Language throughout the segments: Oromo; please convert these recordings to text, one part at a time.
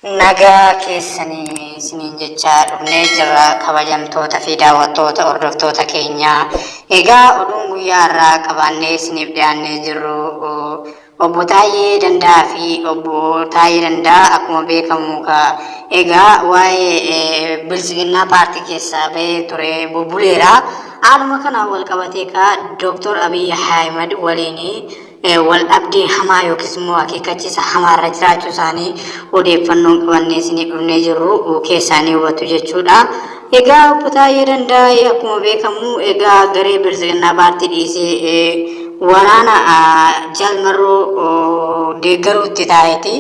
Nagaa keessanii isiniin jechaa dhufnee jirra kabajamtoota fi daawwattoota hordoftoota keenyaa. Egaa oduun guyyaa irraa qabannee isiniif dhiyaannee jirru obbo Taayyee Danda'a fi obbo Taayyee Danda'a akkuma beekamu egaa waa'ee bilisiginnaa paartii keessaa bahee ture bubbuleera. Haaluma kanaan wal qabatee Dr. Abiy Ahmed waliin wal dhabdee hamaa yookiis immoo akeekkachiisa hamaarra jiraachuu isaanii odeeffannoon qabannee isiniif dhufnee jirru keessaanii hubatu jechuudha. Egaa obbo Taayyee Danda'a akkuma beekamu egaa garee bilisiginnaa paartii dhiisee waraana jaalmarroo deeggaruutti taa'eeti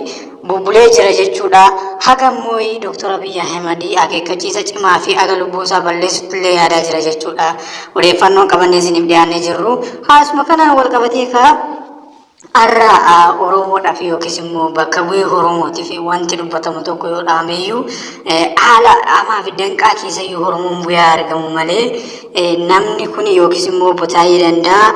bubbulee jira jechuudha. Hagammoo Dr. Abiy Ahmed akeekkachiisa cimaa fi aga lubbuusaa balleessutti illee yaadaa jira jechuudha. Odeeffannoon qabannee isiniif dhiyaannee jirru. Haasuma kanaan wal qabatee arra Oromoodhaaf yookiis immoo bakka bu'ee Oromootiif wanti dubbatamu tokko yoo dhaameyyuu haala hamaa fi danqaa keessayyuu Oromoon bu'aa argamu malee namni kun yookiis immoo obbo Taayyee Danda'a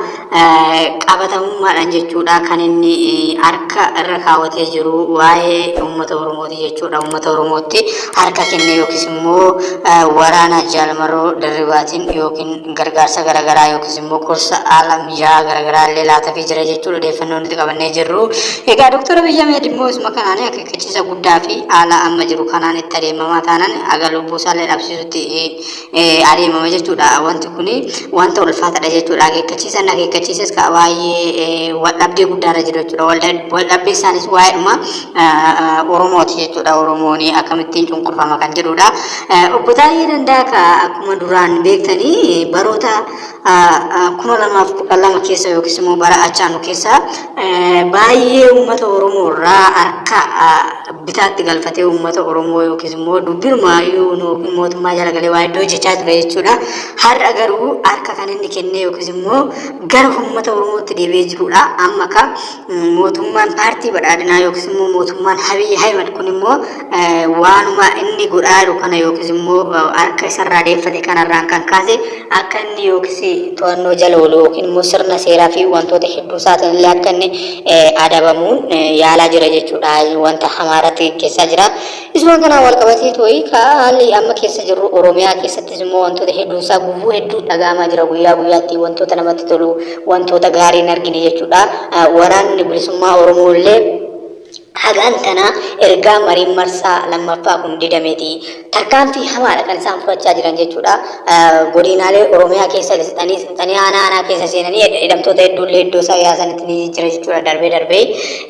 qabatamummaadhaan jechuudha kan inni harka irra kaawwatee jiru waa'ee uummata Oromooti jechuudha. Uummata Oromootti harka kennee yookiis immoo waraana jaalmarroo dirribaatiin yookiin gargaarsa garaagaraa yookiis immoo gorsa haala mijaa'aa garaagaraa illee laatafii jira jechuudha. Odeeffannoon qabannee jirru. Egaa Dr. Abiy Ahmed immoo isuma kanaan akeekkachiisa guddaa fi haala amma jiru kanaan itti adeemamaa taanaan aga lubbuusaa illee dhabsiisutti adeemama jechuudha. Wanti kun wanta ulfaataadha jechuudha. Akeekkachiisas baay'ee waldhabdee guddaarra jiru jechuudha. Waldhabdee isaanis waa'eedhuma Oromooti jechuudha. Oromoon akkamittiin cunqurfama kan jedhudha. Obbo Taayyee Danda'a akkuma duraan beektanii baroota 2012 keessa yookiis immoo bara achaanu keessa baay'ee uummata Oromoo irraa harka bitaatti galfatee uummata Oromoo yookiis immoo dubbiruma mootummaa jala galee waa iddoo jechaa ture jechuudha. Har'a garuu harka kan inni kennee yookiis immoo gara uummata Oromootti deebi'ee jirudha. Amma mootummaan paartii badhaadhinaa yookiis immoo mootummaan Abiy Ahmed kun immoo waanuma inni godhaa jiru kana yookiis immoo harka isarraa deeffate kanarraan kan kaase akka inni yookiis to'annoo jala oolu yookiin immoo sirna seeraa fi wantoota hedduu isaatiin illee akka inni adabamuun yaalaa jira jechuudha. Wanta hamaarratti keessaa jira. Isuma kanaan wal qabatee haalli amma keessa jirru Oromiyaa keessattis immoo wantoota hedduun isaa gufuu hedduu dhaga'amaa jira. Guyyaa guyyaatti wantoota namatti tolu wantoota gaarii hin argine jechuudha. Waraanni bilisummaa Oromoo illee hagaan tana ergaa mariin marsaa lammaffaa kun didameeti. Tarkaanfii hamaadha kan isaan fudhachaa jiran jechuudha. Godinaalee Oromiyaa keessa lixanii aanaa keessa seenanii hidhamtoota hedduullee iddoo isaa yaasanitti jira jechuudha darbee.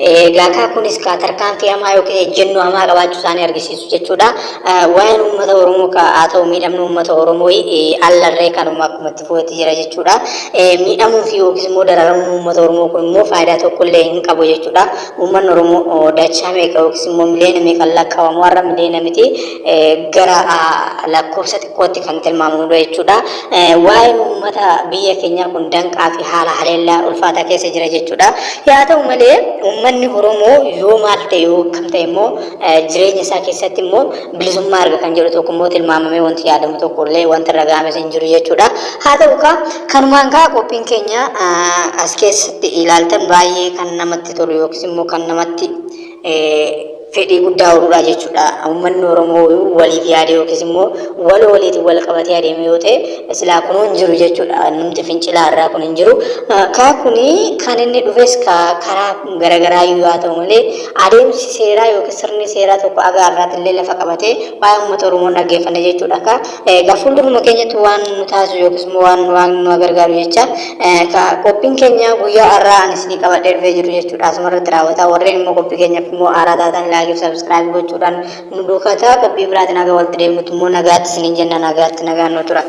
Egaa kunis tarkaanfii hamaa yookiin ejjennoo hamaa qabaachuu isaanii argisiisu jechuudha. Waa'een uummata Oromoo haa ta'u miidhamni uummata Oromoo allarree kanuma akkuma itti fudhatee jira jechuudha. Miidhamuu fi yookiis immoo dararamuun uummata Oromoo kun immoo faayidaa tokkollee hin qabu jechuudha. Uummanni Oromoo dachaa meeqa yookiis immoo miliyoona meeqaan lakkaa'amu warra miliyoona miti gara lakkoofsa xiqqootti kan tilmaamudha jechuudha. Waa'een uummata biyya keenyaa kun danqaa fi haala haleellaa ulfaataa keessa jira jechuudha. Haa ta'u malee uummanni Oromoo yoo maal ta'e yoo kam ta'e immoo jireenya isaa keessatti immoo bilisummaa arga kan jedhu tokko immoo tilmaamamee wanti yaadamu tokkollee wanta raga'ames hin jiru jechuudha. Haa ta'u kanumaan qophiin keenya as keessatti ilaaltan baay'ee kan namatti tolu yookiis immoo kan namatti fedhii guddaa horuudha jechuudha. Uummanni Oromoo waliif yaade yookiis immoo waliitiin wal qabatee adeeme yoo ta'e silaa kun hin jiru jechuudha. Namni fincilaa irraa kun hin jiru. Kuni kan inni dhufes karaa garaagaraa yoo ta'u malee adeemsi seeraa yookiis sirni seeraa tokko agaarraatti illee lafa qabatee waa'ee uummata Oromoo dhaggeeffanna jechuudha. Fuulduruma keenyatti waan nu taasisu yookiis immoo waan nu gargaaru jecha qophiin keenya guyyaa har'aa anis ni qabadhee dhufee jiru jechuudha. Asumarratti raawwataa warreen immoo qophii keenyaaf immoo haaraa taatan laayik subscribe gochuudhaan nu duukaa qophii biraatiin nagaa walitti deebinutti immoo nagaatti isiniin jenna nagaatti nagaan nu tura.